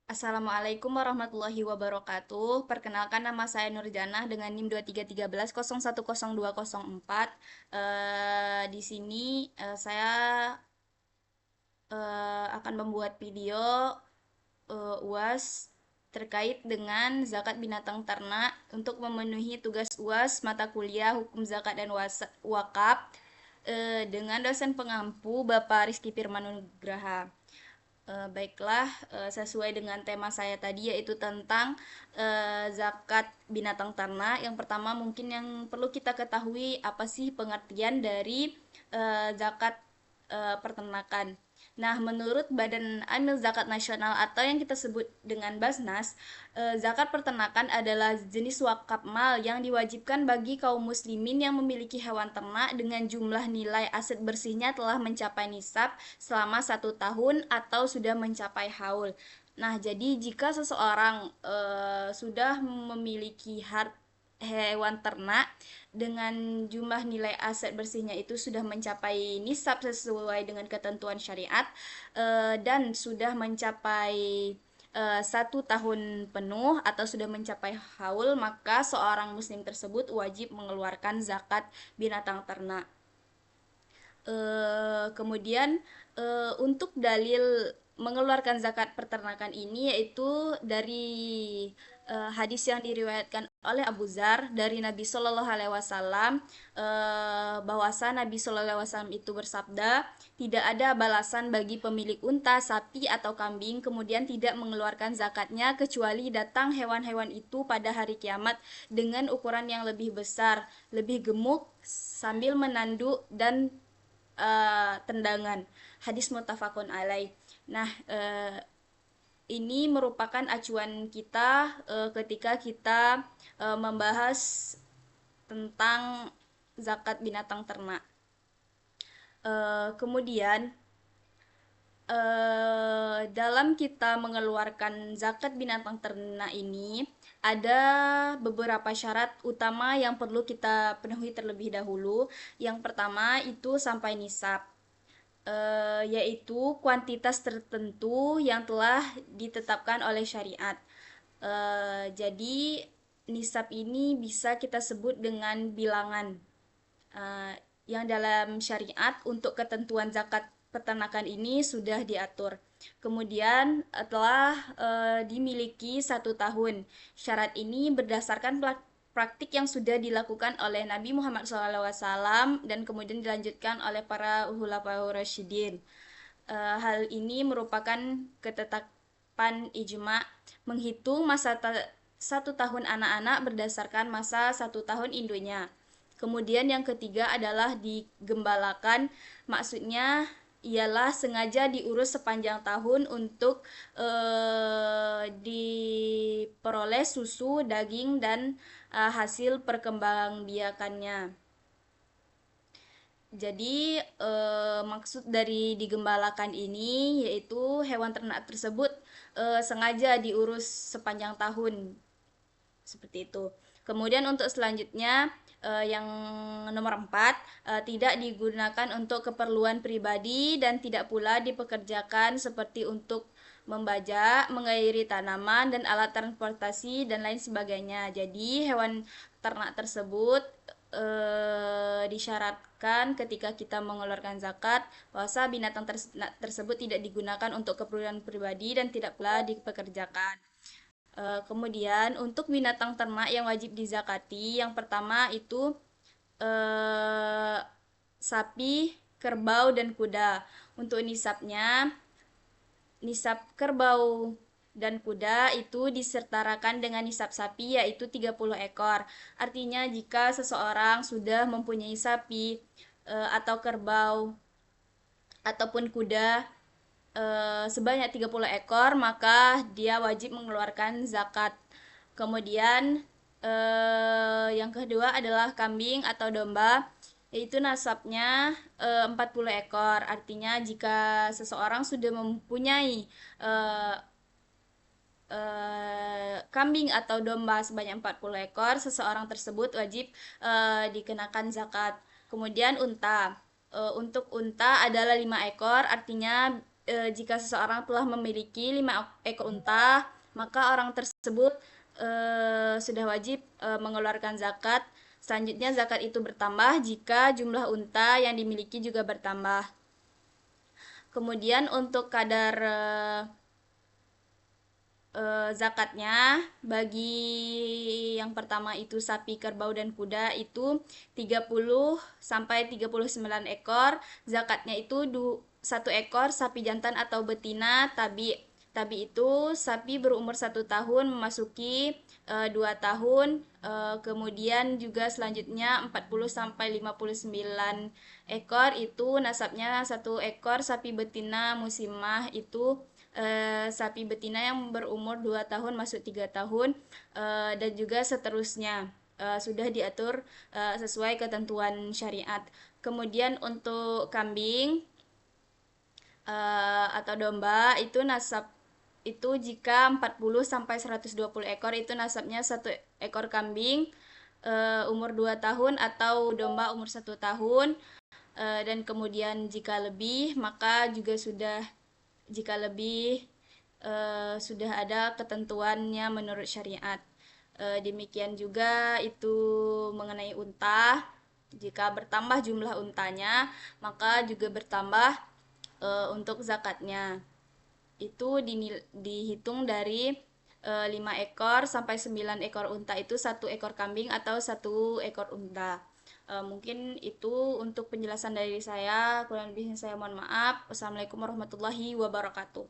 Assalamualaikum warahmatullahi wabarakatuh. Perkenalkan nama saya Nurjanah dengan NIM 2313010204. Di sini saya akan membuat video UAS terkait dengan zakat binatang ternak untuk memenuhi tugas UAS mata kuliah Hukum Zakat dan Wakaf dengan dosen pengampu Bapak Rizky Firmanugraha. Baiklah, sesuai dengan tema saya tadi yaitu tentang zakat binatang ternak. Yang pertama mungkin yang perlu kita ketahui apa sih pengertian dari zakat peternakan. Nah, menurut Badan Amil Zakat Nasional atau yang kita sebut dengan Basnas, zakat peternakan adalah jenis wakaf mal yang diwajibkan bagi kaum muslimin yang memiliki hewan ternak dengan jumlah nilai aset bersihnya telah mencapai nisab selama 1 tahun atau sudah mencapai haul. Nah, jadi jika seseorang sudah memiliki hewan ternak dengan jumlah nilai aset bersihnya itu sudah mencapai nisab sesuai dengan ketentuan syariat dan sudah mencapai 1 tahun penuh atau sudah mencapai haul, maka seorang muslim tersebut wajib mengeluarkan zakat binatang ternak. Kemudian untuk dalil mengeluarkan zakat peternakan ini yaitu dari hadis yang diriwayatkan oleh Abu Zar dari Nabi Shallallahu Alaihi Wasallam, bahwasa Nabi Shallallahu Alaihi Wasallam itu bersabda, tidak ada balasan bagi pemilik unta, sapi atau kambing kemudian tidak mengeluarkan zakatnya kecuali datang hewan-hewan itu pada hari kiamat dengan ukuran yang lebih besar, lebih gemuk sambil menanduk dan tendangan. Hadis muttafaqun alaih. Nah, ini merupakan acuan kita ketika kita membahas tentang zakat binatang ternak. Kemudian dalam kita mengeluarkan zakat binatang ternak ini ada beberapa syarat utama yang perlu kita penuhi terlebih dahulu. Yang pertama itu sampai nisab, yaitu kuantitas tertentu yang telah ditetapkan oleh syariat. Jadi nisab ini bisa kita sebut dengan bilangan yang dalam syariat untuk ketentuan zakat peternakan ini sudah diatur. Kemudian telah dimiliki 1 tahun. Syarat ini berdasarkan praktik yang sudah dilakukan oleh Nabi Muhammad SAW dan kemudian dilanjutkan oleh para khulafaur rasyidin. Hal ini merupakan ketetapan ijma menghitung masa 1 tahun anak-anak berdasarkan masa 1 tahun induknya. Kemudian yang ketiga adalah digembalakan, maksudnya ialah sengaja diurus sepanjang tahun untuk diperoleh susu, daging, dan hasil perkembangbiakannya. Jadi maksud dari digembalakan ini yaitu hewan ternak tersebut sengaja diurus sepanjang tahun, seperti itu. Kemudian untuk selanjutnya yang nomor 4, tidak digunakan untuk keperluan pribadi dan tidak pula dipekerjakan seperti untuk membajak, mengairi tanaman dan alat transportasi dan lain sebagainya. Jadi hewan ternak tersebut disyaratkan ketika kita mengeluarkan zakat bahwa binatang tersebut tidak digunakan untuk keperluan pribadi dan tidak pula dipekerjakan. Kemudian untuk binatang ternak yang wajib dizakati, yang pertama itu sapi, kerbau, dan kuda. Untuk nisabnya, nisab kerbau dan kuda itu disertakan dengan nisab sapi yaitu 30 ekor. Artinya jika seseorang sudah mempunyai sapi atau kerbau ataupun kuda sebanyak 30 ekor, maka dia wajib mengeluarkan zakat. Kemudian yang kedua adalah kambing atau domba, yaitu nasabnya 40 ekor. Artinya jika seseorang sudah mempunyai kambing atau domba sebanyak 40 ekor, seseorang tersebut wajib dikenakan zakat. Kemudian unta. Untuk unta adalah 5 ekor, artinya jika seseorang telah memiliki 5 ekor unta, maka orang tersebut sudah wajib mengeluarkan zakat. Selanjutnya zakat itu bertambah jika jumlah unta yang dimiliki juga bertambah. Kemudian untuk kadar zakatnya bagi yang pertama itu sapi, kerbau dan kuda itu 30 sampai 39 ekor. Zakatnya itu 1 ekor sapi jantan atau betina tabi. Tabi itu sapi berumur 1 tahun memasuki 2 tahun. Kemudian juga selanjutnya 40 sampai 59 ekor itu nasabnya 1 ekor sapi betina musimah itu sapi betina yang berumur 2 tahun masuk 3 tahun dan juga seterusnya sudah diatur sesuai ketentuan syariat. Kemudian untuk kambing atau domba itu nasab itu jika 40 sampai 120 ekor itu nasabnya 1 ekor kambing umur 2 tahun atau domba umur 1 tahun. Dan kemudian jika lebih maka juga jika lebih sudah ada ketentuannya menurut syariat. Demikian juga itu mengenai unta. Jika bertambah jumlah untanya, maka juga bertambah untuk zakatnya. Itu dihitung dari 5 ekor sampai 9 ekor unta itu 1 ekor kambing atau 1 ekor unta. Mungkin itu untuk penjelasan dari saya. Kurang lebihnya saya mohon maaf. Wassalamualaikum warahmatullahi wabarakatuh.